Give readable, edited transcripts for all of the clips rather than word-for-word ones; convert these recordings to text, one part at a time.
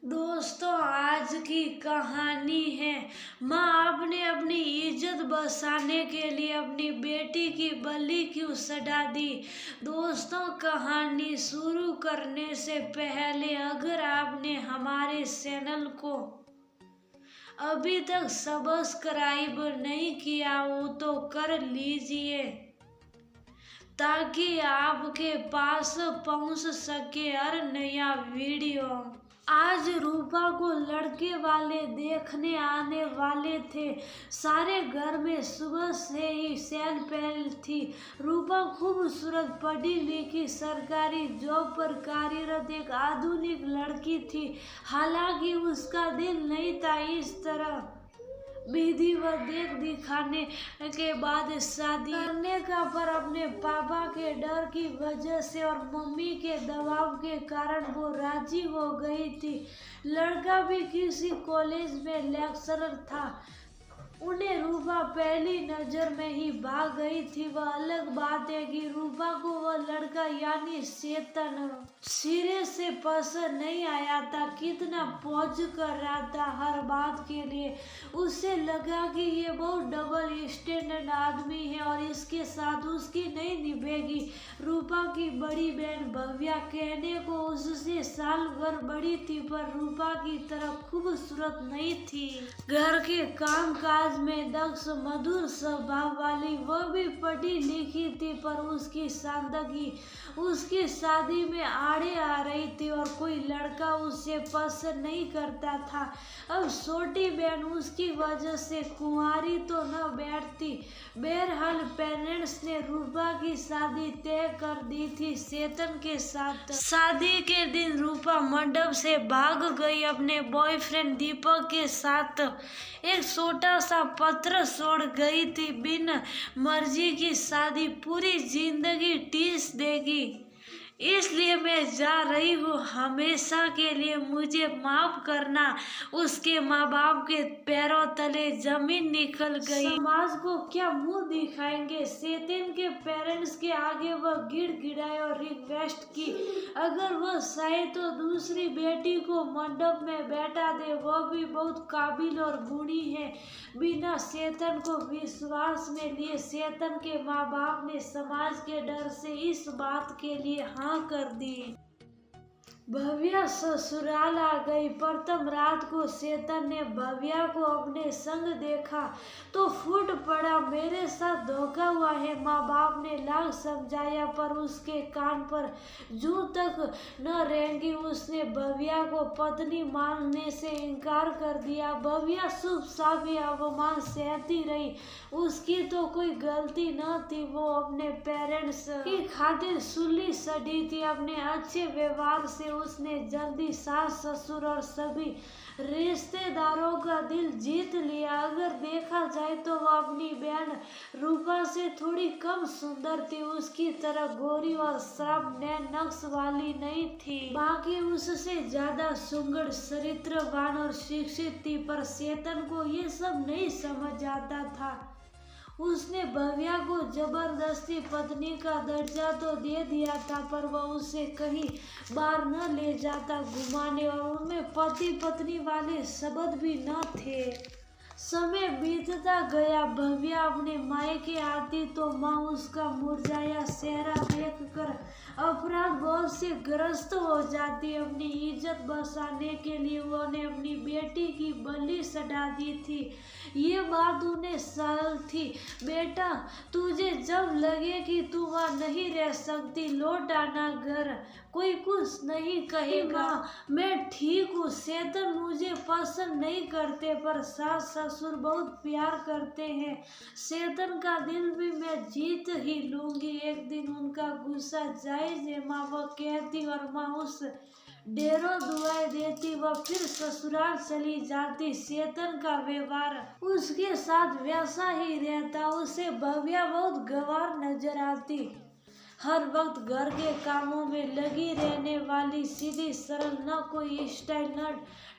दोस्तों, आज की कहानी है। माँ आपने अपनी इज्जत बचाने के लिए अपनी बेटी की बलि क्यों चढ़ा दी। दोस्तों, कहानी शुरू करने से पहले अगर आपने हमारे चैनल को अभी तक सब्सक्राइब नहीं किया हो तो कर लीजिए ताकि आपके पास पहुंच सके हर नया वीडियो। आज रूपा को लड़के वाले देखने आने वाले थे। सारे घर में सुबह से ही चहल पहल थी। रूपा खूबसूरत, पढ़ी लिखी, सरकारी जॉब पर कार्यरत एक आधुनिक लड़की थी। हालांकि उसका दिल नहीं था इस तरह विधि व देख दिखाने के बाद शादी करने का, पर अपने पापा के डर की वजह से और मम्मी के दबाव के कारण वो राजी हो गई थी। लड़का भी किसी कॉलेज में लेक्चरर था। उन्हें रूपा पहली नजर में ही भाग गई थी। वह अलग बात है कि रूपा को वह लड़का यानी चेतन सिरे से पसंद नहीं आया था। कितना पहुंच कर रहा था हर बात के लिए। उसे लगा कि ये बहुत डबल स्टैंडर्ड आदमी है और इसके साथ उसकी नहीं निभेगी। रूपा की बड़ी बहन भव्या कहने को उससे साल भर बड़ी थी, पर रूपा की तरह खूबसूरत नहीं थी। घर के काम काज में दक्ष, मधुर स्वभाव वाली, वह भी पढ़ी लिखी थी, पर उसकी सादगी उसकी शादी में आड़े आ रही थी और कोई लड़का उसे पसंद नहीं करता था। अब छोटी बहन उसकी वजह से कुंवारी तो न बैठती। बहरहाल पेरेंट्स ने रूपा की शादी तय कर दी थी चेतन के साथ। शादी के दिन रूपा मंडप से भाग गई अपने बॉयफ्रेंड दीपक के साथ। एक छोटा सा पत्र छोड़ गई थी, बिन मर्जी की शादी पूरी जिंदगी टीस देगी, इसलिए मैं जा रही हूँ, हमेशा के लिए मुझे माफ करना। उसके माँ बाप के पैरों तले जमीन निकल गई। समाज को क्या मुंह दिखाएंगे। चेतन के पेरेंट्स के आगे वह गिड़गिड़ाए और रिक्वेस्ट की अगर वह चाहे तो दूसरी बेटी को मंडप में बैठा दे। वह भी बहुत काबिल और गुणी है। बिना चेतन को विश्वास में लिए चेतन के माँ बाप ने समाज के डर से इस बात के लिए हाँ कर दी। भव्या ससुराल आ गई। प्रथम रात को चेतन ने भव्या को अपने संग देखा तो फूट पड़ा। मेरे साथ धोखा हुआ है। माँ बाप ने लाख समझाया पर उसके कान पर जू तक न रेंगी। उसने भव्या को पत्नी मानने से इनकार कर दिया। भव्या चुपचाप ही अवमान सहती रही। उसकी तो कोई गलती न थी। वो अपने पेरेंट्स की खातिर सुली सड़ी थी। अपने अच्छे व्यवहार से उसने जल्दी सास ससुर और सभी रिश्तेदारों का दिल जीत लिया। अगर देखा जाए तो वह अपनी बहन रूपा से थोड़ी कम सुंदर थी। उसकी तरह गोरी और श्राप नैन नक्श वाली नहीं थी। बाकी उससे ज्यादा सुंदर, चरित्रवान और शिक्षित थी, पर चेतन को ये सब नहीं समझ आता था। उसने भव्या को जबरदस्ती पत्नी का दर्जा तो दे दिया था, पर वह उसे कहीं बाहर न ले जाता घुमाने, और उनमें पति पत्नी वाले शब्द भी न थे। समय बीतता गया। भव्या अपने मायके आती तो माँ उसका मुरझाया चेहरा देखकर अपराध बोध से ग्रस्त हो जाती। अपनी इज्जत बचाने के लिए उन्होंने अपनी बेटी की बलि चढ़ा दी थी। ये बात उन्हें सरल थी। बेटा, तुझे जब लगे कि तू वहाँ नहीं रह सकती, लौट आना घर, कोई कुछ नहीं कहेगा। मैं ठीक हूँ। चेतन मुझे पसंद नहीं करते, पर सास ससुर बहुत प्यार करते हैं। चेतन का दिल भी मैं जीत ही लूंगी। एक दिन उनका गुस्सा जायज है माँ, वह कहती, और माँ उस ढेरों दुआएं देती। वह फिर ससुराल चली जाती। चेतन का व्यवहार उसके साथ वैसा ही रहता। उसे भव्या बहुत गंवार नजर आती। हर वक्त घर के कामों में लगी रहने वाली, सीधी सरल, न कोई स्टाइल न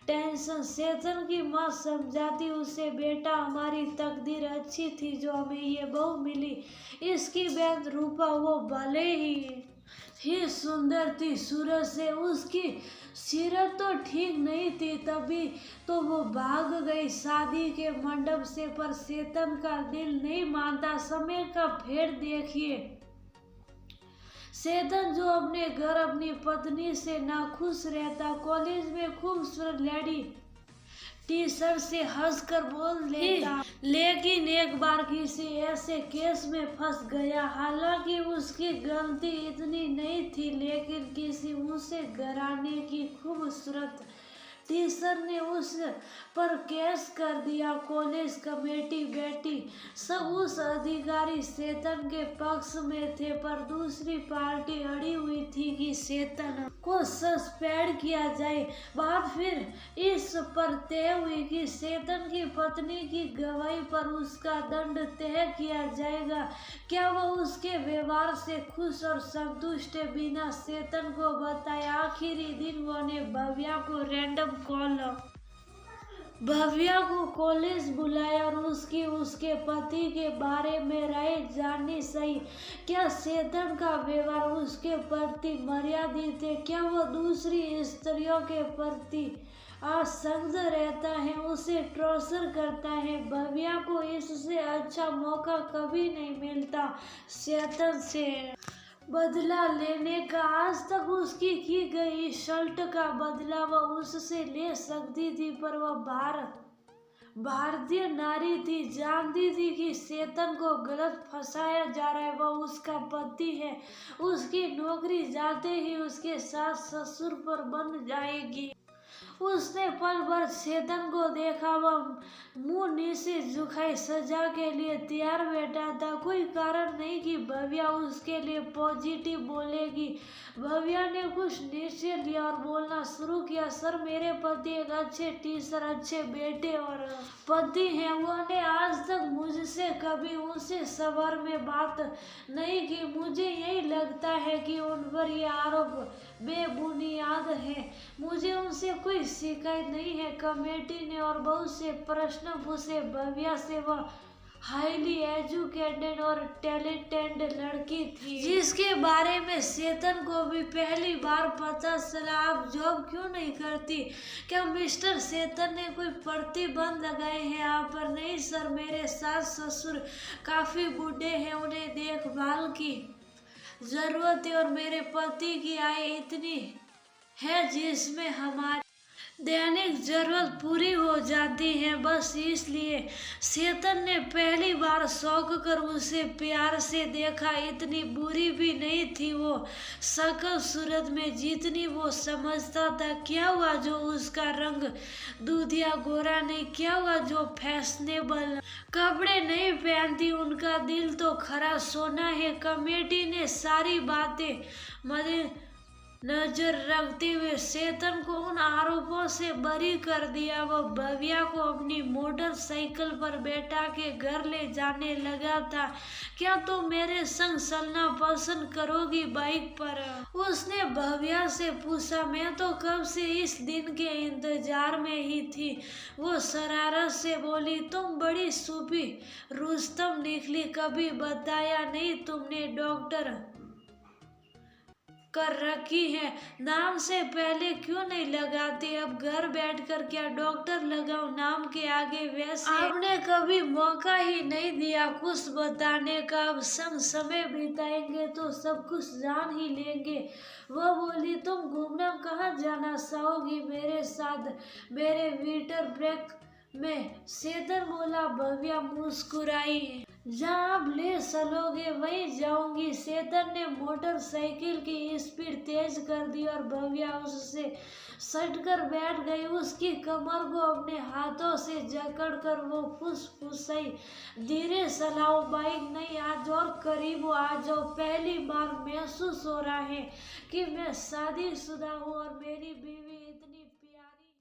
टेंशन। चेतन की माँ समझाती उसे, बेटा हमारी तकदीर अच्छी थी जो हमें ये बहू मिली। इसकी बहन रूपा वो भले ही सुंदर थी। सूरज से उसकी सीरत तो ठीक नहीं थी, तभी तो वो भाग गई शादी के मंडप से। पर चेतन का दिल नहीं मानता। समय का फेर देखिए, चेतन जो अपने घर अपनी पत्नी से नाखुश रहता, कॉलेज में खूबसूरत लेडी टी शर्ट से हंसकर बोल लेता, लेकिन एक बार किसी ऐसे केस में फंस गया। हालांकि उसकी गलती इतनी नहीं थी, लेकिन किसी ऊंचे घराने की खूबसूरत टीचर ने उस पर केस कर दिया। कॉलेज कमेटी बैठी, सब उस अधिकारी चेतन के पक्ष में थे, पर दूसरी पार्टी अड़ी हुई थी कि चेतन को सस्पेंड किया जाए। बात फिर इस पर तय हुई कि चेतन की पत्नी की गवाही पर उसका दंड तय किया जाएगा। क्या वो उसके व्यवहार से खुश और संतुष्ट है? बिना चेतन को बताए आखिरी दिन वो ने भव्या को रैंडम कॉल भव्या को कॉलेज बुलाया और उसके पति के बारे में राय जाननी सही। क्या चेतन का व्यवहार उसके प्रति मर्यादित है? क्या वो दूसरी स्त्रियों के प्रति असंग रहता है, उसे टॉर्चर करता है? भव्या को इससे अच्छा मौका कभी नहीं मिलता चेतन से बदला लेने का। आज तक उसकी की गई इंसल्ट का बदला वह उससे ले सकती थी, पर वह भारतीय नारी थी, जानती थी कि चेतन को गलत फंसाया जा रहा है। वह उसका पति है, उसकी नौकरी जाते ही उसके सास ससुर पर बन जाएगी। उसने पल भर चेतन को देखा, वह मुंह नीचे झुकाए सजा के लिए तैयार बैठा था। कोई कारण नहीं कि भव्या उसके लिए पॉजिटिव बोलेगी। भव्या ने कुछ निश्चय लिया और बोलना शुरू किया, सर मेरे पति एक अच्छे टीचर, अच्छे बेटे और पति हैं। उन्होंने आज तक मुझसे कभी उनसे सवार में बात नहीं की। मुझे यही लगता है कि उन पर ये आरोप बेबुनियाद है। मुझे उनसे कोई शिकायत नहीं है। कमेटी ने और बहुत से प्रश्न पूछे भव्या से। वह हाईली एजुकेटेड और टैलेंटेड लड़की थी, जिसके बारे में चेतन को भी पहली बार पता चला। आप जॉब क्यों नहीं करती? क्या मिस्टर चेतन ने कोई प्रतिबंध लगाए हैं आप पर? नहीं सर, मेरे सास ससुर काफी बूढ़े हैं, उन्हें देखभाल की जरूरत है और मेरे पति की आय इतनी है जिसमें हमारी दैनिक जरूरत पूरी हो जाती है। बस इसलिए चेतन ने पहली बार शौक कर उसे प्यार से देखा। इतनी बुरी भी नहीं थी वो शक्ल सूरत में जितनी वो समझता था। क्या हुआ जो उसका रंग दूधिया गोरा नहीं? क्या हुआ जो फैशनेबल कपड़े नहीं पहनती? उनका दिल तो खरा सोना है। कमेटी ने सारी बातें नजर रखते हुए चेतन को उन आरोपों से बरी कर दिया। वह भव्या को अपनी मोटरसाइकिल पर बैठा के घर ले जाने लगा था। क्या तुम मेरे संग चलना पसंद करोगी बाइक पर? उसने भव्या से पूछा। मैं तो कब से इस दिन के इंतजार में ही थी, वो शरारत से बोली। तुम बड़ी सूफी रुस्तम निकली, कभी बताया नहीं तुमने डॉक्टर कर रखी है, नाम से पहले क्यों नहीं लगाती? अब घर बैठकर क्या डॉक्टर लगाओ नाम के आगे? वैसे आपने कभी मौका ही नहीं दिया कुछ बताने का। अब संग समय बिताएंगे तो सब कुछ जान ही लेंगे। वह बोली, तुम घूमना कहाँ जाना चाहोगी मेरे साथ मेरे विंटर ब्रेक में? चेतन बोला। भव्या मुस्कुराई। जहाँ आप ले चलोगे वहीं जाऊंगी। चेतन ने मोटरसाइकिल की स्पीड तेज कर दी और भव्या उससे सटकर बैठ गई। उसकी कमर को अपने हाथों से जकड़कर वो फुसफुसाई, धीरे चलाओ बाइक, नहीं आज और करीब आ जाओ। पहली बार महसूस हो रहा है कि मैं शादीशुदा हूँ और मेरी बीवी